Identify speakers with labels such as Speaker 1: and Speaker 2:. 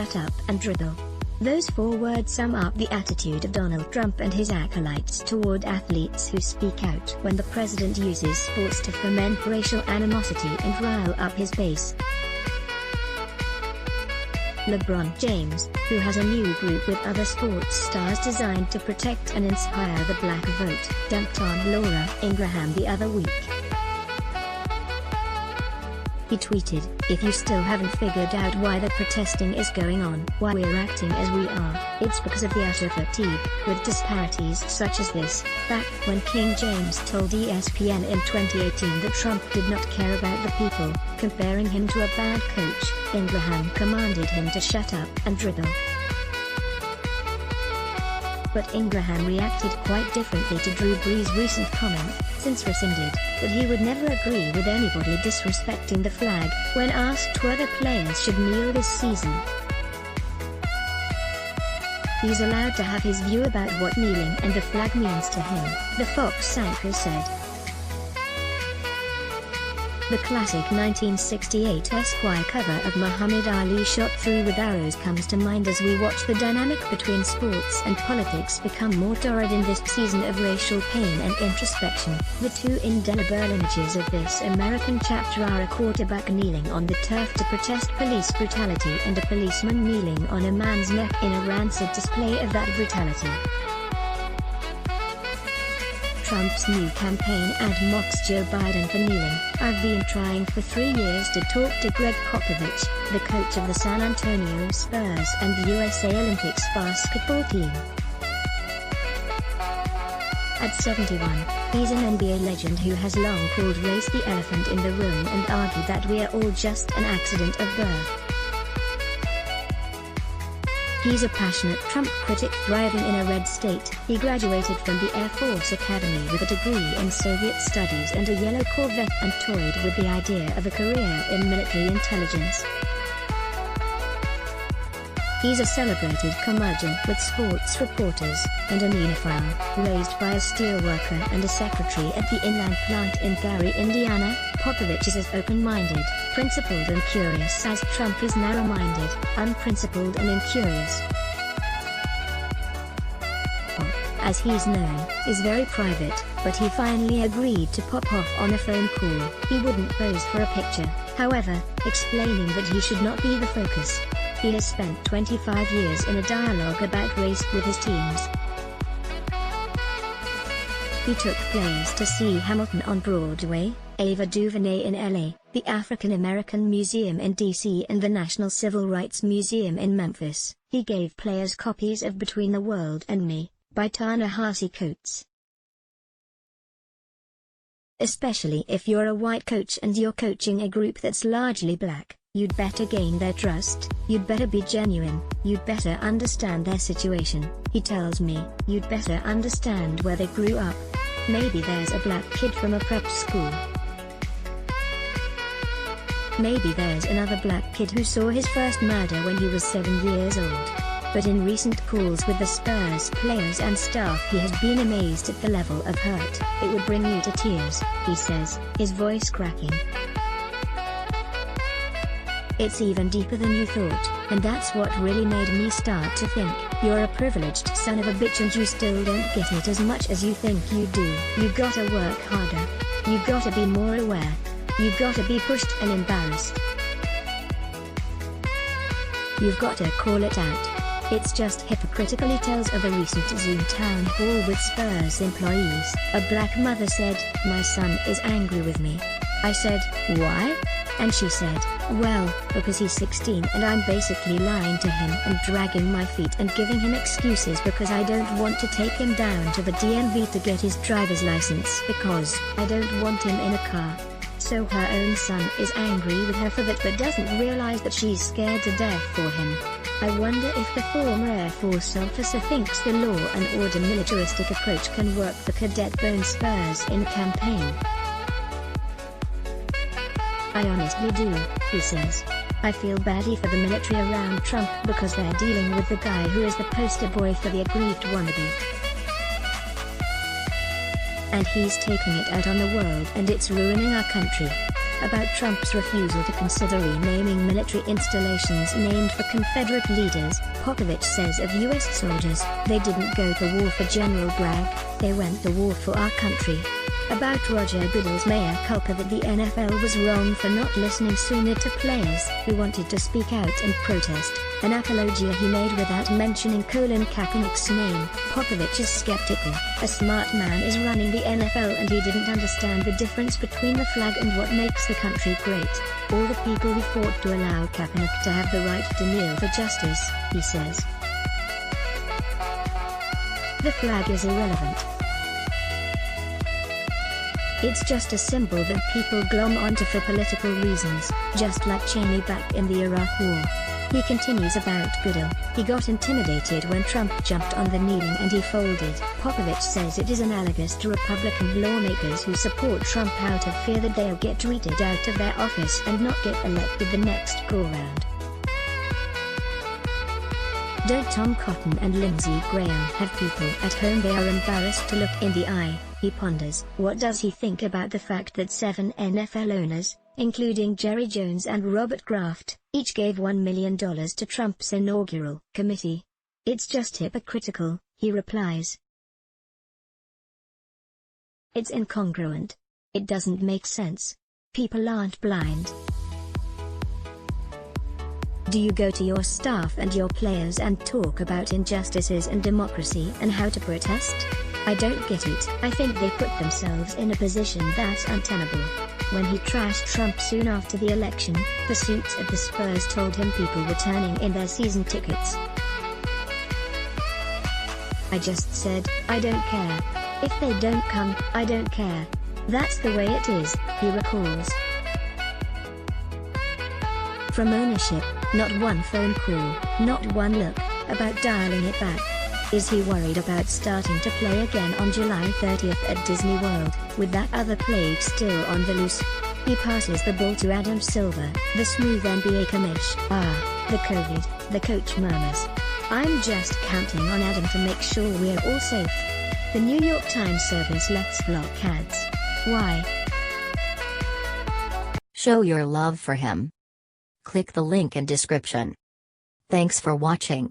Speaker 1: shut up and dribble. Those 4 words sum up the attitude of Donald Trump and his acolytes toward athletes who speak out when the president uses sports to foment racial animosity and rile up his base. LeBron James, who has a new group with other sports stars designed to protect and inspire the black vote, dumped on Laura Ingraham the other week. He tweeted, "If you still haven't figured out why the protesting is going on, why we're acting as we are, it's because of the utter fatigue with disparities such as this." Back when King James told ESPN in 2018 that Trump did not care about the people, comparing him to a bad coach, Ingraham commanded him to shut up and dribble. But Ingraham reacted quite differently to Drew Brees' recent comment, since rescinded, that he would never agree with anybody disrespecting the flag, when asked whether players should kneel this season. He's allowed to have his view about what kneeling and the flag means to him, the Fox anchor said. The classic 1968 Esquire cover of Muhammad Ali shot through with arrows comes to mind as we watch the dynamic between sports and politics become more torrid in this season of racial pain and introspection. The 2 indelible images of this American chapter are a quarterback kneeling on the turf to protest police brutality and a policeman kneeling on a man's neck in a rancid display of that brutality. Trump's new campaign ad mocks Joe Biden for kneeling. "I've been trying for 3 years to talk to Greg Popovich, the coach of the San Antonio Spurs and the USA Olympics basketball team." At 71, he's an NBA legend who has long called race the elephant in the room and argued that we are all just an accident of birth. He's a passionate Trump critic thriving in a red state. He graduated from the Air Force Academy with a degree in Soviet studies and a yellow Corvette and toyed with the idea of a career in military intelligence. He's a celebrated curmudgeon with sports reporters, and an enophile, raised by a steelworker and a secretary at the inland plant in Gary, Indiana. Popovich is as open-minded, principled and curious as Trump is narrow-minded, unprincipled and incurious. As he's known, is very private, but he finally agreed to pop off on a phone call. He wouldn't pose for a picture, however, explaining that he should not be the focus. He has spent 25 years in a dialogue about race with his teams. He took players to see Hamilton on Broadway, Ava DuVernay in LA, the African American Museum in DC and the National Civil Rights Museum in Memphis. He gave players copies of Between the World and Me, by Ta-Nehisi Coates. Especially if you're a white coach and you're coaching a group that's largely black, you'd better gain their trust, you'd better be genuine, you'd better understand their situation. He tells me, you'd better understand where they grew up. Maybe there's a black kid from a prep school. Maybe there's another black kid who saw his first murder when he was 7 years old. But in recent calls with the Spurs players and staff, he has been amazed at the level of hurt. "It would bring you to tears," he says, his voice cracking. "It's even deeper than you thought, and that's what really made me start to think, you're a privileged son of a bitch and you still don't get it as much as you think you do. You gotta work harder. You gotta be more aware. You gotta be pushed and embarrassed. You've gotta call it out. It's just hypocritical," he tells of a recent Zoom town hall with Spurs employees. "A black mother said, 'My son is angry with me.' I said, 'Why?' And she said, 'Well, because he's 16 and I'm basically lying to him and dragging my feet and giving him excuses because I don't want to take him down to the DMV to get his driver's license because I don't want him in a car.' So her own son is angry with her for that but doesn't realize that she's scared to death for him. I wonder if the former Air Force officer thinks the law and order militaristic approach can work for cadet Bone Spurs in campaign. I honestly do," he says. "I feel badly for the military around Trump because they're dealing with the guy who is the poster boy for the aggrieved wannabe. And he's taking it out on the world and it's ruining our country. about Trump's refusal to consider renaming military installations named for Confederate leaders. Popovich says of U.S. soldiers, "They didn't go to war for General Bragg, they went to war for our country." About Roger Goodell's mea culpa that the NFL was wrong for not listening sooner to players who wanted to speak out and protest, an apologia he made without mentioning Colin Kaepernick's name. Popovich is skeptical. "A smart man is running the NFL and he didn't understand the difference between the flag and what makes the country great. All the people who fought to allow Kaepernick to have the right to kneel for justice," he says. "The flag is irrelevant. It's just a symbol that people glom onto for political reasons, just like Cheney back in the Iraq War." He continues about Goodell. "He got intimidated when Trump jumped on the kneeling and he folded." Popovich says it is analogous to Republican lawmakers who support Trump out of fear that they'll get tweeted out of their office and not get elected the next go-round. Don't Tom Cotton and Lindsey Graham have people at home they are embarrassed to look in the eye? He ponders. What does he think about the fact that 7 NFL owners, including Jerry Jones and Robert Kraft, each gave $1 million to Trump's inaugural committee? "It's just hypocritical," he replies. "It's incongruent. It doesn't make sense. People aren't blind. Do you go to your staff and your players and talk about injustices and democracy and how to protest? I don't get it." I think they put themselves in a position that's untenable. When he trashed Trump soon after the election, pursuits at the Spurs told him people were turning in their season tickets. "I just said, I don't care. If they don't come, I don't care. That's the way it is," he recalls. From ownership, not one phone call, not one look, about dialing it back. Is he worried about starting to play again on July 30th at Disney World, with that other plague still on the loose? He passes the ball to Adam Silver, the smooth NBA commish. "The COVID," the coach murmurs. "I'm just counting on Adam to make sure we're all safe." The New York Times service lets block ads. Why?
Speaker 2: Show your love for him. Click the link in description. Thanks for watching.